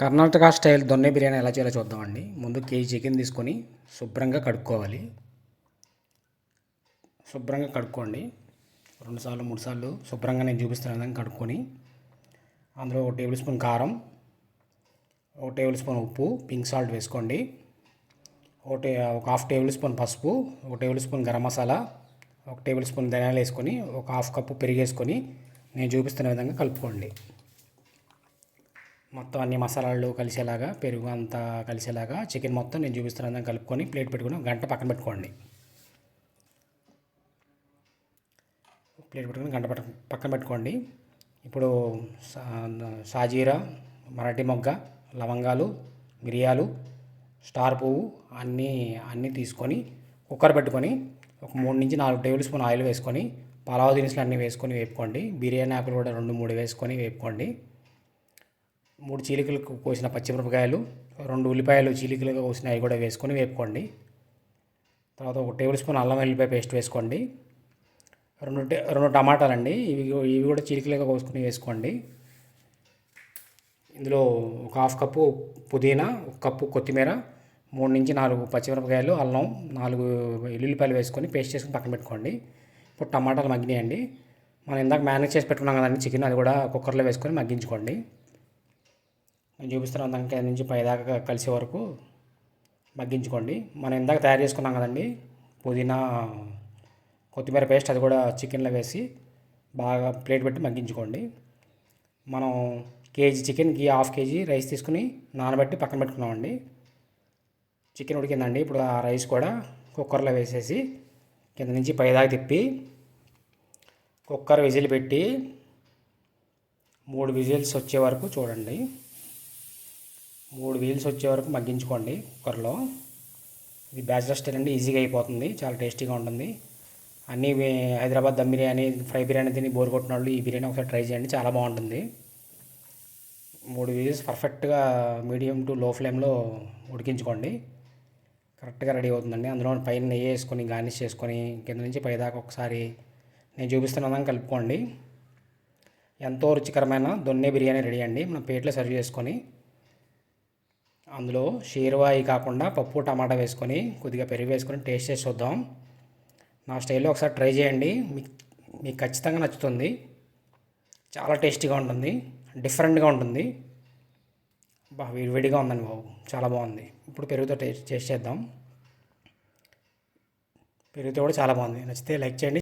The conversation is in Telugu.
కర్ణాటక స్టైల్ దొన్నె బిర్యానీ ఎలా చేయాలో చూద్దామండి. ముందు కేజీ చికెన్ తీసుకొని శుభ్రంగా కడుక్కోవాలి. శుభ్రంగా కడుక్కోండి. 2 సార్లు 3 సార్లు శుభ్రంగా నేను చూపిస్తున్న విధంగా కడుక్కొని అందులో 1 టేబుల్ స్పూన్ కారం, 1 టేబుల్ స్పూన్ ఉప్పు, పింక్ సాల్ట్ వేసుకోండి. ఒక హాఫ్ టేబుల్ స్పూన్ పసుపు, 1 table spoon garam masala, 1 table spoon ధనియాలు వేసుకొని ఒక హాఫ్ కప్పు పెరిగేసుకొని నేను చూపిస్తున్న విధంగా కలుపుకోండి. మొత్తం అన్ని మసాలాలు కలిసేలాగా, పెరుగు అంతా కలిసేలాగా చికెన్ మొత్తం నేను చూపిస్తున్న విధంగా కలుపుకొని ప్లేట్ పెట్టుకుని గంట పక్కన పెట్టుకోండి. ప్లేట్ పెట్టుకుని గంట పక్కన పెట్టుకోండి. ఇప్పుడు సాజీరా, మరాఠీ మొగ్గ, లవంగాలు, మిరియాలు, స్టార్ పువ్వు అన్నీ తీసుకొని కుక్కర్ పెట్టుకొని ఒక 3 నుంచి 4 టేబుల్ స్పూన్ ఆయిల్ వేసుకొని పలావ్ దినుసులు అన్నీ వేసుకొని వేపుకోండి. బిర్యానీ ఆకులు కూడా 2, 3 వేసుకొని వేపుకోండి. 3 చీలికలకు కోసిన పచ్చిమిరపకాయలు, 2 ఉల్లిపాయలు చీలికలుగా కోసిన అవి కూడా వేసుకొని వేపుకోండి. తర్వాత 1 టేబుల్ స్పూన్ అల్లం వెల్లిపాయ పేస్ట్ వేసుకోండి. 2 టమాటాలండి, ఇవి కూడా చీలికలుగా కోసుకొని వేసుకోండి. ఇందులో ఒక హాఫ్ కప్పు పుదీనా, 1 కప్పు కొత్తిమీర, 3 నుంచి 4 పచ్చిమిరపకాయలు, అల్లం, 4 ఎల్లుల్లిపాయలు వేసుకొని పేస్ట్ చేసుకొని పక్కన పెట్టుకోండి. ఇప్పుడు టమాటాలు మగ్గినాయండి. మనం ఇందాక మ్యారినేట్ చేసి పెట్టుకున్నాం కదండి చికెన్, అది కూడా కుక్కర్లో వేసుకొని మగ్గించుకోండి. నేను చూపిస్తున్న దానికి నుంచి పైదాకా కలిసే వరకు మగ్గించుకోండి. మనం ఇందాక తయారు చేసుకున్నాం కదండి పుదీనా కొత్తిమీర పేస్ట్, అది కూడా చికెన్లో వేసి బాగా ప్లేట్ పెట్టి మగ్గించుకోండి. మనం కేజీ చికెన్కి హాఫ్ కేజీ రైస్ తీసుకుని నానబెట్టి పక్కన పెట్టుకున్నామండి. చికెన్ ఉడికిందండి. ఇప్పుడు ఆ రైస్ కూడా కుక్కర్లో వేసేసి కింద నుంచి పైదాకా తిప్పి కుక్కర్ విజిల్ పెట్టి 3 విజిల్స్ వచ్చే వరకు చూడండి. 3 విజిల్స్ వచ్చే వరకు మగ్గించుకోండి కుక్కర్లో. ఇది బ్యాచిలర్ స్టైల్ అండి, ఈజీగా అయిపోతుంది, చాలా టేస్టీగా ఉంటుంది. అన్నీ హైదరాబాద్ దమ్ బిర్యానీ, ఫ్రై బిర్యానీ తిని బోర్ కొట్టిన వాళ్ళు ఈ బిర్యానీ ఒకసారి ట్రై చేయండి, చాలా బాగుంటుంది. 3 విజిల్స్ పర్ఫెక్ట్గా మీడియం టు లో ఫ్లేమ్లో ఉడికించుకోండి. కరెక్ట్గా రెడీ అవుతుందండి. అందులో పైన నెయ్యి వేసుకొని గార్నిష్ చేసుకొని కింద నుంచి పైదాకా ఒకసారి నేను చూపిస్తున్నదాన్ని కలుపుకోండి. ఎంతో రుచికరమైన దొన్నె బిర్యానీ రెడీ అండి. మనం ప్లేట్లో సర్వ్ చేసుకొని అందులో షేర్వాయి కాకుండా పప్పు టమాటా వేసుకొని కొద్దిగా పెరుగు వేసుకొని టేస్ట్ చేసి చూద్దాం. నా స్టైల్లో ఒకసారి ట్రై చేయండి, మీకు ఖచ్చితంగా నచ్చుతుంది. చాలా టేస్టీగా ఉంటుంది, డిఫరెంట్గా ఉంటుంది. వేడిగా ఉందండి బాబు, చాలా బాగుంది. ఇప్పుడు పెరుగుతో టేస్ట్ చేద్దాం. పెరుగుతో కూడా చాలా బాగుంది. నచ్చితే లైక్ చేయండి.